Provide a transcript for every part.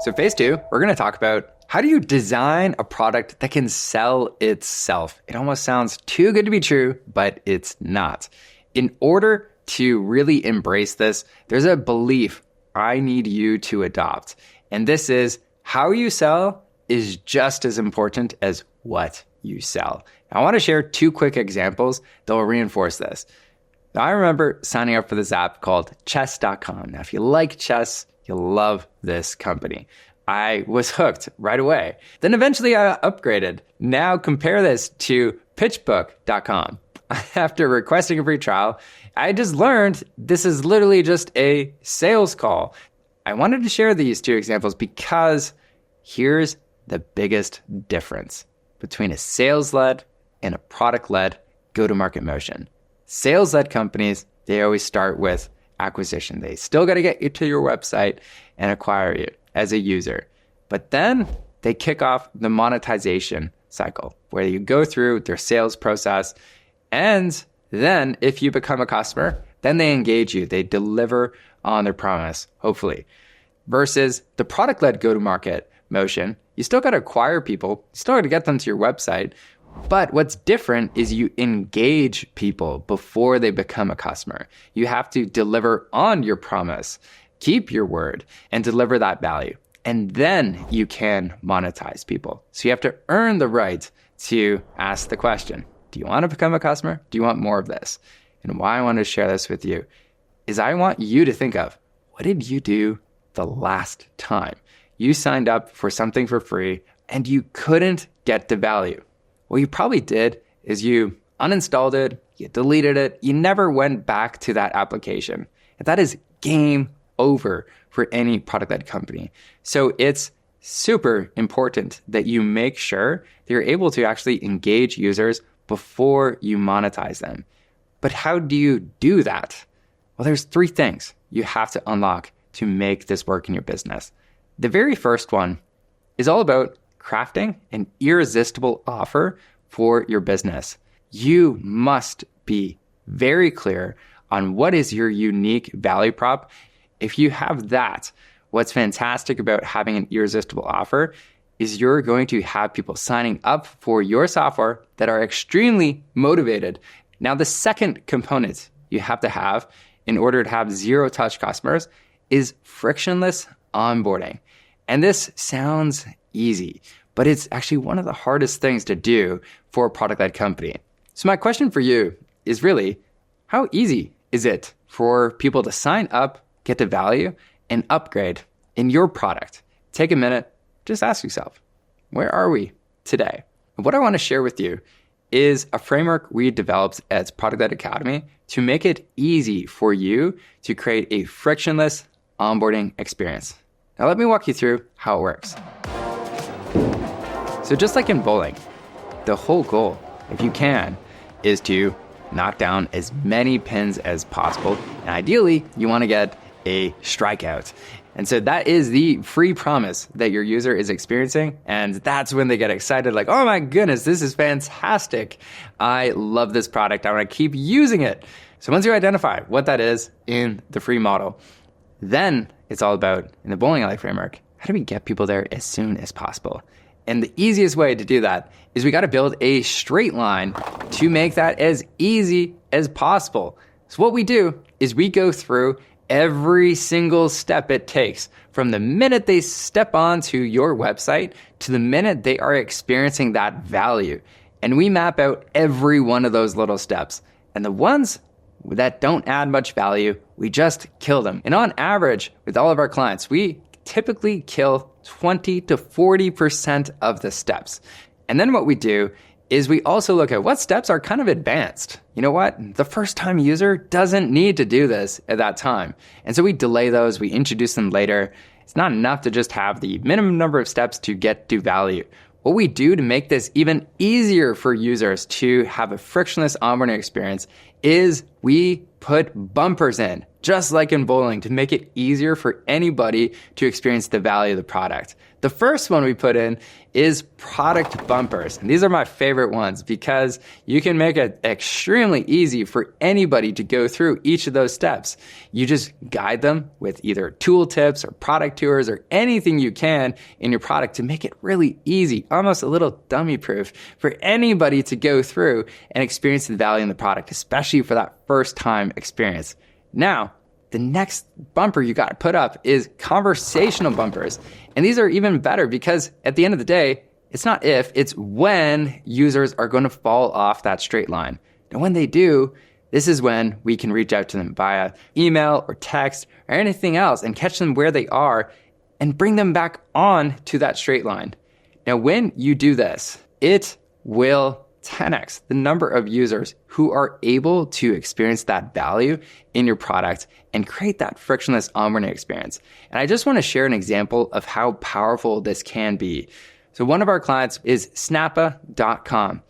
So phase 2, we're going to talk about how do you design a product that can sell itself? It almost sounds too good to be true, but it's not. In order to really embrace this, there's a belief I need you to adopt. And this is how you sell is just as important as what you sell. Now, I want to share 2 quick examples that will reinforce this. Now, I remember signing up for this app called chess.com. Now, if you like chess, you'll love this company. I was hooked right away. Then eventually I upgraded. Now compare this to pitchbook.com. After requesting a free trial, I just learned this is literally just a sales call. I wanted to share these 2 examples because here's the biggest difference between a sales-led and a product-led go-to-market motion. Sales-led companies, they always start with acquisition. They still got to get you to your website and acquire you as a user. But then they kick off the monetization cycle where you go through their sales process. And then if you become a customer, then they engage you. They deliver on their promise, hopefully. Versus the product-led go-to-market motion, you still got to acquire people. You still got to get them to your website. But what's different is you engage people before they become a customer. You have to deliver on your promise, keep your word, and deliver that value. And then you can monetize people. So you have to earn the right to ask the question, do you want to become a customer? Do you want more of this? And why I want to share this with you is I want you to think of, what did you do the last time you signed up for something for free and you couldn't get the value? What you probably did is you uninstalled it, you deleted it, you never went back to that application. And that is game over for any product-led company. So it's super important that you make sure that you're able to actually engage users before you monetize them. But how do you do that? Well, there's 3 things you have to unlock to make this work in your business. The very first one is all about crafting an irresistible offer for your business. You must be very clear on what is your unique value prop. If you have that, what's fantastic about having an irresistible offer is you're going to have people signing up for your software that are extremely motivated. Now, the second component you have to have in order to have zero-touch customers is frictionless onboarding. And this sounds easy, but it's actually one of the hardest things to do for a product-led company. So my question for you is really, how easy is it for people to sign up, get the value, and upgrade in your product? Take a minute, just ask yourself, where are we today? And what I want to share with you is a framework we developed at ProductLed Academy to make it easy for you to create a frictionless onboarding experience. Now let me walk you through how it works. So just like in bowling, the whole goal, if you can, is to knock down as many pins as possible. And ideally, you want to get a strikeout. And so that is the free promise that your user is experiencing. And that's when they get excited, like, oh my goodness, this is fantastic. I love this product. I want to keep using it. So once you identify what that is in the free model, then it's all about, in the bowling alley framework, how do we get people there as soon as possible? And the easiest way to do that is we got to build a straight line to make that as easy as possible. So what we do is we go through every single step it takes from the minute they step onto your website to the minute they are experiencing that value. And we map out every one of those little steps. And the ones that don't add much value, we just kill them. And on average, with all of our clients, we typically kill 20 to 40% of the steps. And then what we do is we also look at what steps are kind of advanced. You know what? The first time user doesn't need to do this at that time. And so we delay those, we introduce them later. It's not enough to just have the minimum number of steps to get to value. What we do to make this even easier for users to have a frictionless onboarding experience is we put bumpers in just like in bowling, to make it easier for anybody to experience the value of the product. The first one we put in is product bumpers. And these are my favorite ones because you can make it extremely easy for anybody to go through each of those steps. You just guide them with either tool tips or product tours or anything you can in your product to make it really easy, almost a little dummy proof for anybody to go through and experience the value in the product, especially for that first time experience. Now, the next bumper you got to put up is conversational bumpers. And these are even better because at the end of the day, it's not if, it's when users are going to fall off that straight line. And when they do, this is when we can reach out to them via email or text or anything else and catch them where they are and bring them back on to that straight line. Now, when you do this, it will 10x the number of users who are able to experience that value in your product and create that frictionless onboarding experience. And I just want to share an example of how powerful this can be. So one of our clients is snappa.com,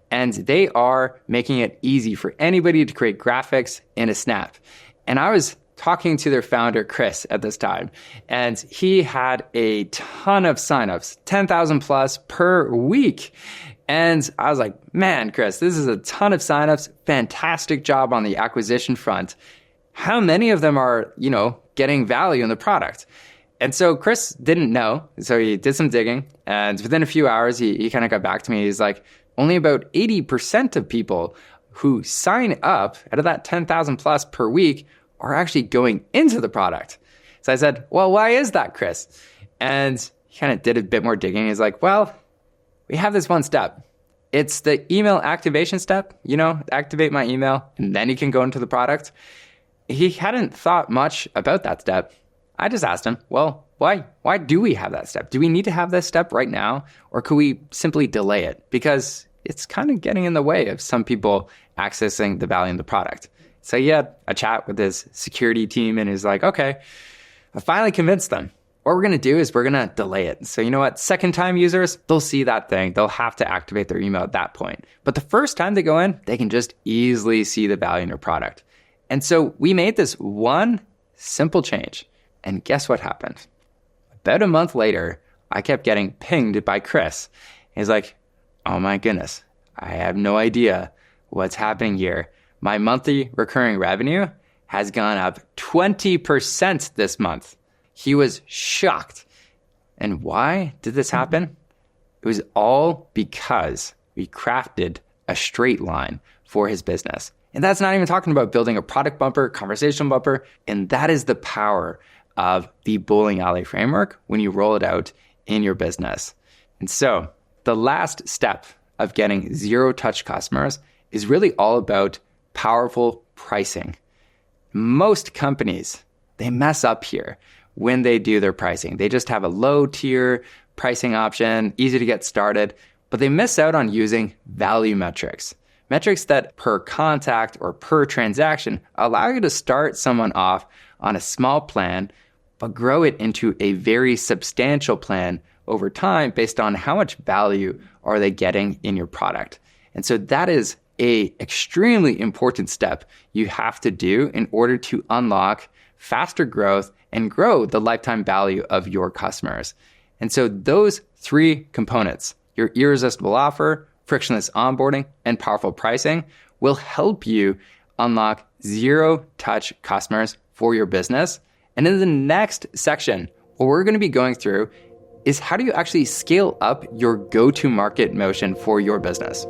and they are making it easy for anybody to create graphics in a snap. And I was talking to their founder, Chris, at this time, and he had a ton of signups, 10,000 plus per week. And I was like, man, Chris, this is a ton of signups. Fantastic job on the acquisition front. How many of them are, getting value in the product? And so Chris didn't know. So he did some digging. And within a few hours, he kind of got back to me. He's like, only about 80% of people who sign up out of that 10,000 plus per week are actually going into the product. So I said, well, why is that, Chris? And he kind of did a bit more digging. He's like, well, we have this one step. It's the email activation step, activate my email, and then you can go into the product. He hadn't thought much about that step. I just asked him, well, why do we have that step? Do we need to have this step right now? Or could we simply delay it? Because it's kind of getting in the way of some people accessing the value in the product. So he had a chat with his security team and he's like, okay, I finally convinced them. What we're going to do is we're going to delay it. So you know what? Second time users, they'll see that thing. They'll have to activate their email at that point. But the first time they go in, they can just easily see the value in your product. And so we made this one simple change. And guess what happened? About a month later, I kept getting pinged by Chris. He's like, oh my goodness, I have no idea what's happening here. My monthly recurring revenue has gone up 20% this month. He was shocked. And why did this happen? It was all because we crafted a straight line for his business. And that's not even talking about building a product bumper, conversation bumper. And that is the power of the bowling alley framework when you roll it out in your business. And so the last step of getting zero-touch customers is really all about powerful pricing. Most companies, they mess up here when they do their pricing. They just have a low tier pricing option, easy to get started, but they miss out on using value metrics. Metrics that per contact or per transaction allow you to start someone off on a small plan, but grow it into a very substantial plan over time based on how much value are they getting in your product. And so that is a extremely important step you have to do in order to unlock faster growth and grow the lifetime value of your customers. And so those three components, your irresistible offer, frictionless onboarding, and powerful pricing, will help you unlock zero-touch customers for your business. And in the next section, what we're going to be going through is how do you actually scale up your go-to-market motion for your business?